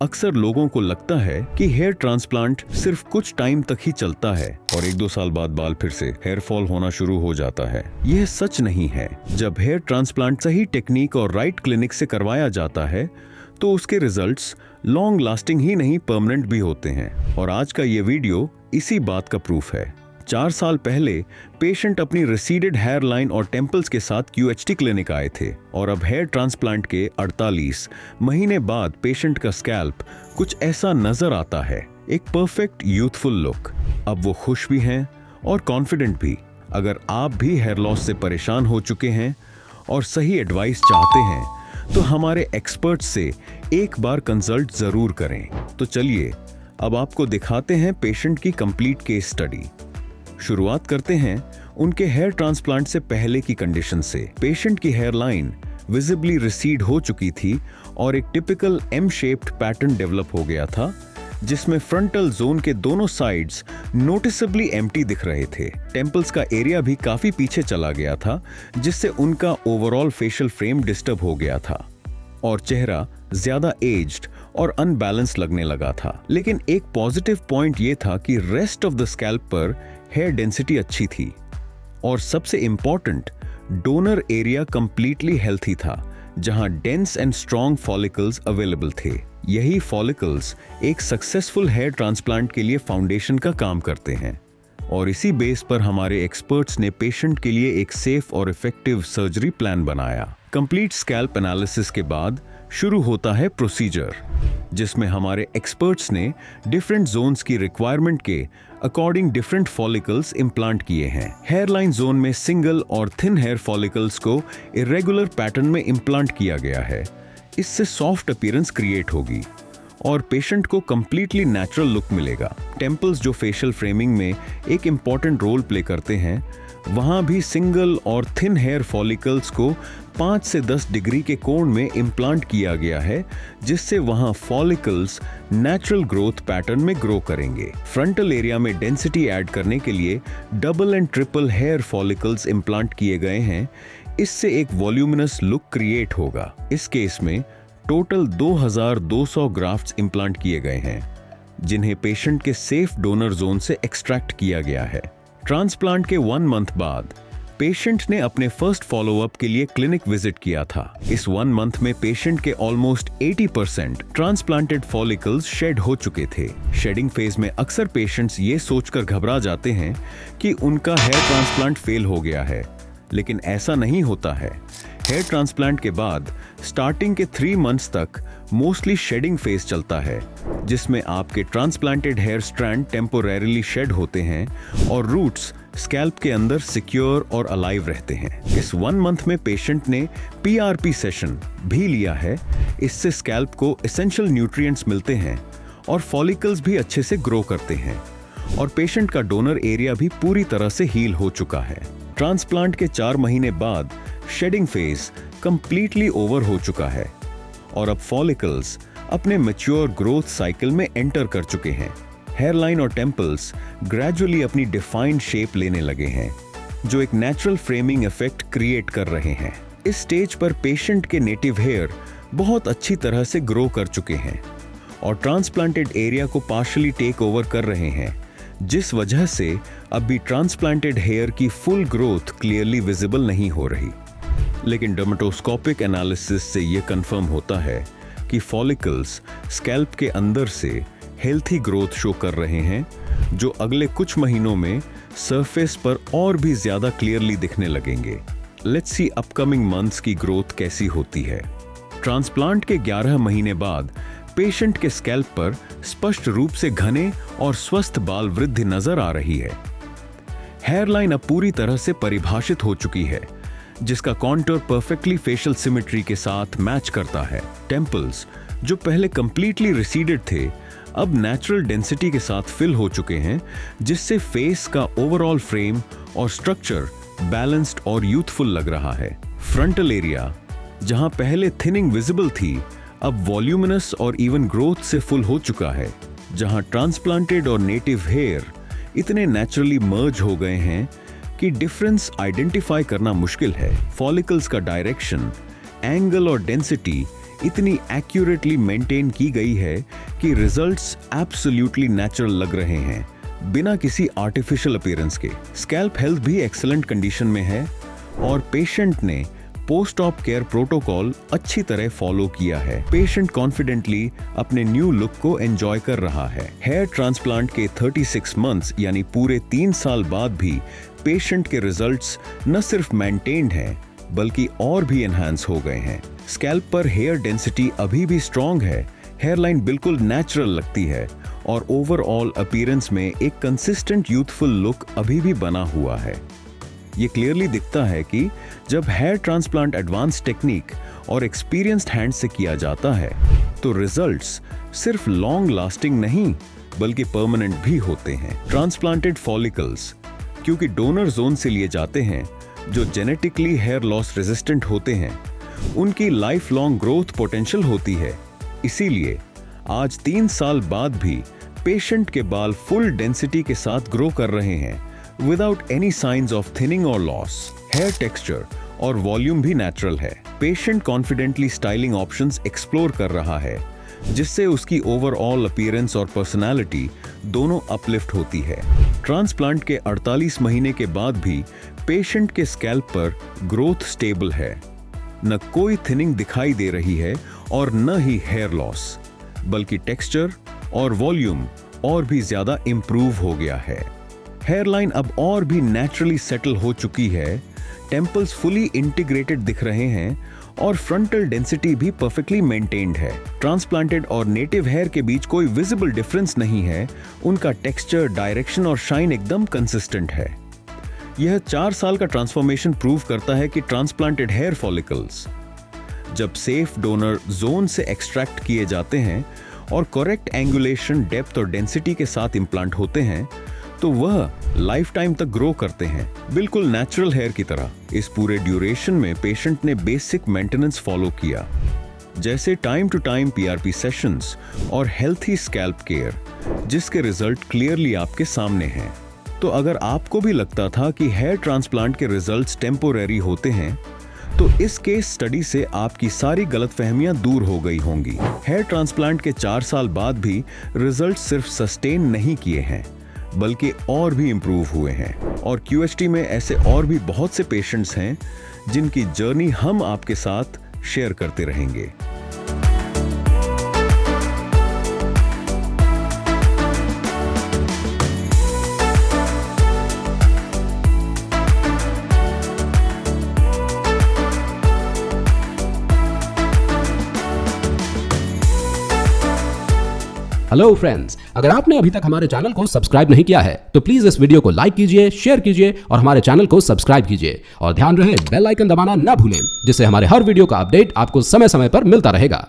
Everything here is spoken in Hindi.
अक्सर लोगों को लगता है कि हेयर ट्रांसप्लांट सिर्फ कुछ टाइम तक ही चलता है और 1-2 साल बाद बाल फिर से हेयर फॉल होना शुरू हो जाता है। यह सच नहीं है। जब हेयर ट्रांसप्लांट सही टेक्निक और राइट क्लिनिक से करवाया जाता है तो उसके रिजल्ट्स लॉन्ग लास्टिंग ही नहीं, परमानेंट भी होते हैं। और आज का ये वीडियो इसी बात का प्रूफ है। 4 साल पहले पेशेंट अपनी रिसीडेड हेयर लाइन और टेम्पल्स के साथ QHT क्लिनिक आए थे और अब हेयर ट्रांसप्लांट के 48 महीने बाद पेशेंट का स्कैल्प कुछ ऐसा नजर आता है, एक परफेक्ट यूथफुल लुक। अब वो खुश भी हैं और कॉन्फिडेंट भी। अगर आप भी हेयर लॉस से परेशान हो चुके हैं और सही एडवाइस चाहते हैं तो हमारे एक्सपर्ट से एक बार कंसल्ट जरूर करें। तो चलिए अब आपको दिखाते हैं पेशेंट की कंप्लीट केस स्टडी। शुरुआत करते हैं उनके हेयर ट्रांसप्लांट से पहले की कंडीशन से। पेशेंट की हेयर लाइन विजिबली रिसीड हो चुकी थी और एक typical M shaped pattern develop हो गया था, जिसमें फ्रंटल जोन के दोनों साइड्स नोटिसेबली एम्प्टी दिख रहे थे। टेम्पल्स का एरिया भी काफी पीछे चला गया था, जिससे उनका ओवरऑल फेशियल फ्रेम डिस्टर्ब हो गया था और चेहरा ज्यादा एज्ड और अनबैलेंस लगने लगा था। लेकिन एक पॉजिटिव पॉइंट यह था कि रेस्ट ऑफ द स्कैल्प पर हेयर डेंसिटी अच्छी थी और सबसे important, donor area completely healthy था, जहां dense and strong follicles available थे। यही फॉलिकल्स एक सक्सेसफुल हेयर ट्रांसप्लांट के लिए फाउंडेशन का काम करते हैं और इसी बेस पर हमारे एक्सपर्ट्स ने पेशेंट के लिए एक सेफ और इफेक्टिव सर्जरी प्लान बनाया। कंप्लीट स्कैल्प एनालिसिस के बाद शुरू होता है प्रोसीजर, जिसमें हमारे एक्सपर्ट्स ने डिफरेंट जोन्स की रिक्वायरमेंट के अकॉर्डिंग डिफरेंट फॉलिकल्स इम्प्लांट किए हैं। हेयरलाइन जोन में सिंगल और थिन हेयर फॉलिकल्स को इरेगुलर पैटर्न में इम्प्लांट किया गया है। इससे सॉफ्ट अपीयरेंस क्रिएट होगी और पेशेंट को कंप्लीटली नेचुरल लुक मिलेगा। टेम्पल्स जो फेशियल फ्रेमिंग में एक इम्पॉर्टेंट रोल प्ले करते हैं, वहां भी सिंगल और थिन हेयर फॉलिकल्स को 5 से 10 डिग्री के कोण में इम्प्लांट किया गया है, जिससे वहां फॉलिकल्स नेचुरल ग्रोथ पैटर्न में ग्रो करेंगे। फ्रंटल एरिया में डेंसिटी ऐड करने के लिए double and triple hair follicles implant किए गए हैं। इससे एक वॉल्यूमिनस लुक क्रिएट होगा। इस केस में टोटल 2200 ग्राफ्ट्स इम्प्लांट किए गए हैं, जिन्हें पेशेंट के सेफ डोनर जोन से एक्सट्रैक्ट किया गया है। ट्रांसप्लांट के 1 मंथ बाद पेशेंट ने अपने फर्स्ट फॉलोअप के लिए क्लिनिक विजिट किया था। इस 1 मंथ में पेशेंट के ऑलमोस्ट 80% ट्रांसप्लांटेड फॉलिकल्स शेड हो चुके थे। शेडिंग फेज में अक्सर पेशेंट्स ये सोचकर घबरा जाते हैं कि उनका हेयर ट्रांसप्लांट फेल हो गया है, लेकिन ऐसा नहीं होता है। हेयर ट्रांसप्लांट के बाद स्टार्टिंग के 3 मंथ्स तक मोस्टली शेडिंग फेज चलता है, जिसमें आपके ट्रांसप्लांटेड हेयर स्ट्रैंड टेम्पोरेरीली शेड होते हैं और रूट्स स्कैल्प के अंदर सिक्योर और अलाइव रहते हैं। इस 1 मंथ में पेशेंट ने PRP सेशन भी लिया है। इससे स्कैल्प को एसेंशियल न्यूट्रिएंट्स मिलते हैं और फॉलिकल्स भी अच्छे से ग्रो करते हैं और पेशेंट का डोनर एरिया भी पूरी तरह से हील हो चुका है। ट्रांसप्लांट के 4 महीने बाद शेडिंग फेज कंप्लीटली ओवर हो चुका है और अब फॉलिकल्स अपने मैच्योर ग्रोथ साइकिल में एंटर कर चुके हैं। हेयरलाइन और टेम्पल्स ग्रेजुअली अपनी डिफाइंड शेप लेने लगे हैं, जो एक नेचुरल फ्रेमिंग इफेक्ट क्रिएट कर रहे हैं। इस स्टेज पर पेशेंट के नेटिव हेयर बहुत अच्छी तरह से ग्रो कर चुके हैं और ट्रांसप्लांटेड एरिया को पार्शियली टेक ओवर कर रहे हैं, जिस वजह से अभी ट्रांसप्लांटेड हेयर की फुल ग्रोथ क्लियरली विजिबल नहीं हो रही। लेकिन डर्मेटोस्कोपिक एनालिसिस से यह कंफर्म होता है कि फॉलिकल्स स्कैल्प के अंदर से हेल्थी ग्रोथ शो कर रहे हैं, जो अगले कुछ महीनों में सरफेस पर और भी ज्यादा क्लियरली दिखने लगेंगे। लेट्स सी अपकमिंग मंथ्स की ग्रोथ कैसी होती है। ट्रांसप्लांट के 11 महीने बाद पेशेंट के स्कैल्प पर स्पष्ट रूप से घने और स्वस्थ बाल वृद्धि नजर आ रही है। हेयरलाइन अब पूरी तरह से परिभाषित हो चुकी है, जिसका कॉन्टूर परफेक्टली फेशियल सिमेट्री के साथ मैच करता है। टेम्पल्स जो पहले कंप्लीटली रिसीडेड थे, अब नेचुरल डेंसिटी के साथ फिल हो चुके हैं, जिससे फेस का ओवरऑल फ्रेम और स्ट्रक्चर बैलेंस्ड और यूथफुल लग रहा है। फ्रंटल एरिया जहां पहले थिनिंग विजिबल थी, अब वॉल्यूमिनस और इवन ग्रोथ से फुल हो चुका है, जहां ट्रांसप्लांटेड और नेटिव हेयर इतने नेचुरली मर्ज हो गए हैं कि डिफरेंस आइडेंटिफाई करना मुश्किल है। फॉलिकल्स का डायरेक्शन, एंगल और डेंसिटी इतनी एक्यूरेटली मेंटेन की गई है कि रिजल्ट्स एब्सोल्युटली नेचुरल लग रहे हैं, बिना किसी आर्टिफिशियल अपीयरेंस के। स्कैल्प हेल्थ भी एक्सीलेंट कंडीशन में है और पेशेंट ने पोस्ट ऑप केयर प्रोटोकॉल अच्छी तरह फॉलो किया है। पेशेंट कॉन्फिडेंटली अपने न्यू लुक को एंजॉय कर रहा है। हेयर ट्रांसप्लांट के 36 मंथ्स यानी पूरे 3 साल बाद भी पेशेंट के रिजल्ट्स न सिर्फ मेंटेन्ड हैं बल्कि और भी एनहांस हो गए हैं। स्कैल्प पर हेयर डेंसिटी अभी भी स्ट्रॉन्ग है, हेयरलाइन बिल्कुल नेचुरल लगती है और ओवरऑल अपीयरेंस में एक कंसिस्टेंट यूथफुल लुक अभी भी बना हुआ है। ये क्लियरली दिखता है कि जब हेयर ट्रांसप्लांट एडवांस टेक्निक और एक्सपीरियंस्ड हैंड से किया जाता है तो रिजल्ट्स सिर्फ लॉन्ग लास्टिंग नहीं बल्कि परमानेंट भी होते हैं। ट्रांसप्लांटेड फॉलिकल्स क्योंकि डोनर जोन से लिए जाते हैं जो जेनेटिकली हेयर लॉस रेजिस्टेंट होते हैं, उनकी लाइफ लॉन्ग ग्रोथ पोटेंशियल होती है। इसीलिए आज 3 साल बाद भी पेशेंट के बाल फुल डेंसिटी के साथ ग्रो कर रहे हैं without any science of thinning और लॉस। हेयर टेक्सचर और वॉल्यूम भी नेचुरल है। Patient confidently styling options explore कर रहा है जिससे उसकी ओवरऑल अपीयरेंस और पर्सनालिटी दोनों अपलिफ्ट होती है। ट्रांसप्लांट के 48 महीने के बाद भी पेशेंट के स्कैल्प पर ग्रोथ स्टेबल है, न कोई थिनिंग दिखाई दे रही है और न ही हेयर लॉस, बल्कि टेक्सचर और वॉल्यूम और भी ज्यादा इंप्रूव हो गया है। हेयरलाइन अब और भी नेचुरली सेटल हो चुकी है, टेम्पल्स फुली इंटीग्रेटेड दिख रहे हैं और फ्रंटल डेंसिटी भी परफेक्टली मेंटेन्ड है। ट्रांसप्लांटेड और नेटिव हेयर के बीच कोई विजिबल डिफरेंस नहीं है, उनका टेक्सचर, डायरेक्शन और शाइन एकदम कंसिस्टेंट है। यह 4 साल का ट्रांसफॉर्मेशन प्रूव करता है कि ट्रांसप्लांटेड हेयर फॉलिकल्स जब सेफ डोनर जोन से एक्सट्रैक्ट किए जाते हैं और करेक्ट एंगुलेशन, डेप्थ और डेंसिटी के साथ इम्प्लांट होते हैं तो वह लाइफ टाइम तक ग्रो करते हैं, बिल्कुल नेचुरल हेयर की तरह। इस पूरे ड्यूरेशन में पेशेंट ने बेसिक मेंटेनेंस फॉलो किया, जैसे time to time PRP sessions और हेल्थी स्कैल्प केयर, जिसके रिजल्ट क्लियरली आपके सामने हैं। तो अगर आपको भी लगता था कि हेयर ट्रांसप्लांट के रिजल्ट्स टेम्पोरेरी होते हैं तो इस केस स्टडी से आपकी सारी गलतफहमियां दूर हो गई होंगी। हेयर ट्रांसप्लांट के 4 साल बाद भी रिजल्ट सिर्फ सस्टेन नहीं किए हैं बल्कि और भी इंप्रूव हुए हैं और QHT में ऐसे और भी बहुत से पेशेंट्स हैं जिनकी जर्नी हम आपके साथ शेयर करते रहेंगे। हेलो फ्रेंड्स, अगर आपने अभी तक हमारे चैनल को सब्सक्राइब नहीं किया है तो प्लीज इस वीडियो को लाइक कीजिए, शेयर कीजिए और हमारे चैनल को सब्सक्राइब कीजिए और ध्यान रहे बेल आइकन दबाना ना भूलें, जिससे हमारे हर वीडियो का अपडेट आपको समय समय पर मिलता रहेगा।